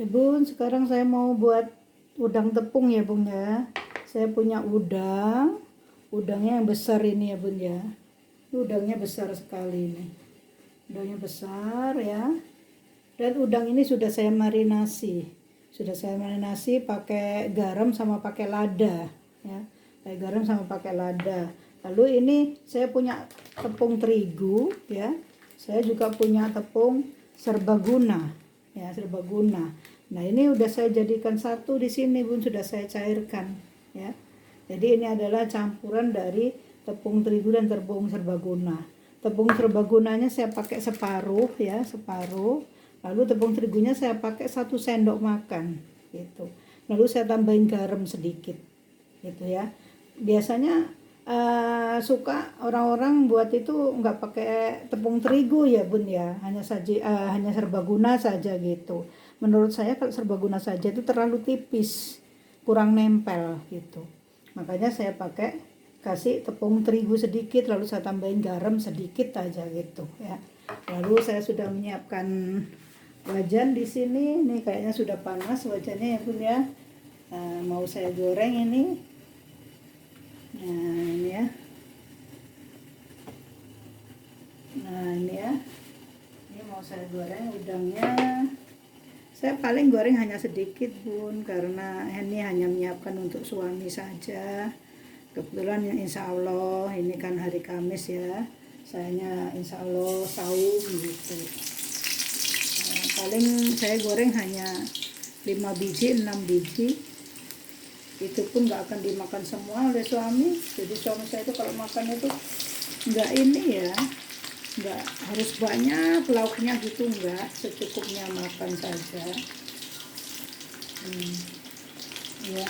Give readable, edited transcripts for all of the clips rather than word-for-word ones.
Ya Bun, sekarang saya mau buat udang tepung ya Bun ya. Saya punya udangnya yang besar ini ya Bun ya. Udangnya besar sekali ini. Udangnya besar ya. Dan udang ini sudah saya marinasi. Sudah saya marinasi pakai garam sama pakai lada ya. Pakai garam sama pakai lada. Lalu ini saya punya tepung terigu ya. Saya juga punya tepung serbaguna ya, serbaguna. Nah, ini udah saya jadikan satu di sini Bun, sudah saya cairkan ya. Jadi ini adalah campuran dari tepung terigu dan tepung serbaguna. Tepung serbagunanya saya pakai separuh ya, separuh. Lalu tepung terigunya saya pakai 1 sendok makan gitu. Lalu saya tambahin garam sedikit gitu ya. Biasanya suka orang-orang buat itu nggak pakai tepung terigu ya Bun ya, hanya serbaguna saja gitu. Menurut saya kalau serbaguna saja itu terlalu tipis, kurang nempel gitu. Makanya saya kasih tepung terigu sedikit, lalu saya tambahin garam sedikit aja gitu ya. Lalu saya sudah menyiapkan wajan di sini. Ini kayaknya sudah panas wajannya ya Bun ya. Mau saya goreng ini. Nah ini ya. Nah ini ya. Ini mau saya goreng udangnya. Saya paling goreng hanya sedikit Bun, karena ini hanya menyiapkan untuk suami saja. Kebetulan insya Allah ini kan hari Kamis ya. Sayanya insya Allah saum gitu. Paling saya goreng hanya 5 biji 6 biji, itu pun nggak akan dimakan semua oleh suami. Jadi suami saya itu kalau makan itu nggak ini ya, nggak harus banyak lauknya gitu, nggak, secukupnya makan saja. Ya,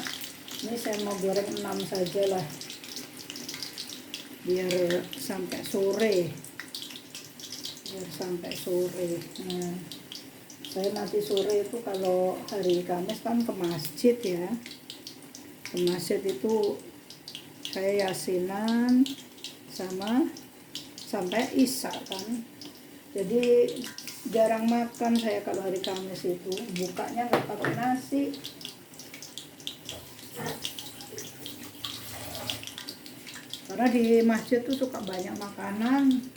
ini saya mau goreng 6 saja lah, biar sampai sore, Nah, saya nanti sore itu kalau hari Kamis kan ke masjid ya. Ke masjid itu saya yasinan sama sampai isya kan. Jadi jarang makan saya kalau hari Kamis itu. Bukanya nggak pakai nasi. Karena di masjid tuh suka banyak makanan.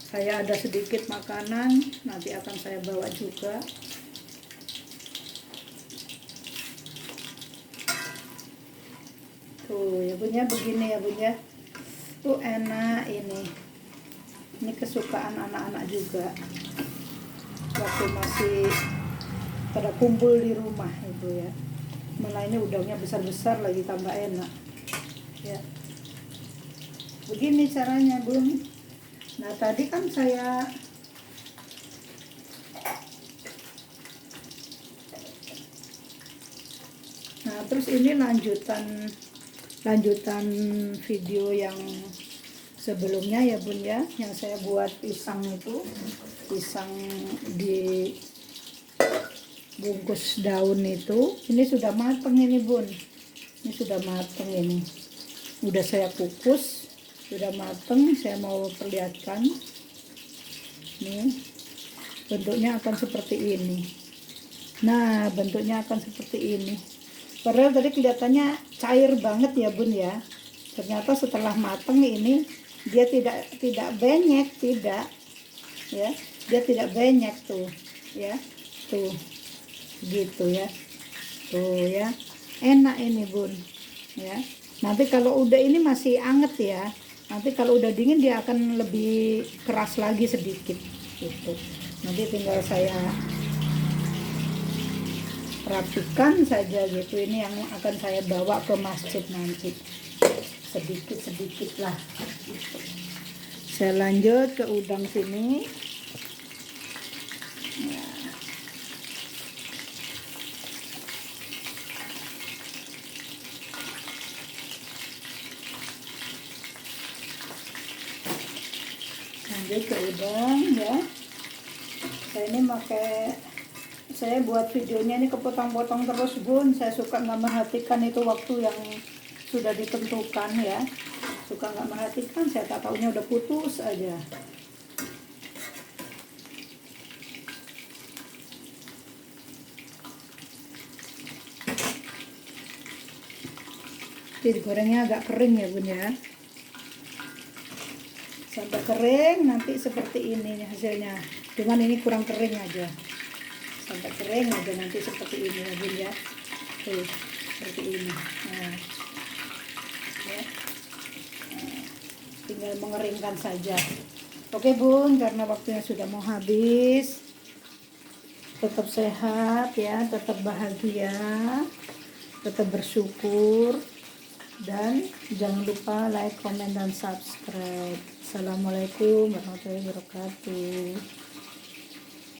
Saya ada sedikit makanan, nanti akan saya bawa juga. Tuh ya Bun ya, begini ya Bun ya. Tuh enak ini. Ini kesukaan anak-anak juga. Waktu masih pada kumpul di rumah itu ya. Malah ini udangnya besar-besar lagi, tambah enak. Ya. Begini caranya Bun. Nah tadi kan terus ini lanjutan video yang sebelumnya ya Bun ya, yang saya buat pisang di bungkus daun itu. Ini sudah mateng ini Bun, ini sudah mateng, ini udah saya kukus, sudah mateng. Saya mau perlihatkan nih, bentuknya akan seperti ini. Nah bentuknya akan seperti ini. Padahal tadi kelihatannya cair banget ya Bun ya. Ternyata setelah mateng ini dia tidak benyek, tidak ya. Dia tidak benyek tuh ya. Tuh gitu ya. Tuh ya. Enak ini Bun ya. Nanti kalau udah ini masih anget ya. Nanti kalau udah dingin dia akan lebih keras lagi sedikit gitu. Nanti tinggal saya rapikan saja gitu. Ini yang akan saya bawa ke masjid nanti, sedikit-sedikit lah gitu. Saya lanjut ke udang sini ya. Lanjut ke udang ya. Saya buat videonya ini kepotong-potong terus Bun. Saya suka nggak merhatikan itu waktu yang sudah ditentukan ya. Suka nggak merhatikan, saya tak taunya udah putus aja. digorengnya agak kering ya bun ya, sampai kering nanti seperti ini hasilnya, cuman ini kurang kering aja, sampai kering aja nanti seperti ini ya bun ya. Tuh, seperti ini. Nah, ya. Tinggal mengeringkan saja. Oke bun, karena waktunya sudah mau habis, tetap sehat ya, tetap bahagia, tetap bersyukur, dan jangan lupa like, comment, dan subscribe. Assalamualaikum warahmatullahi wabarakatuh.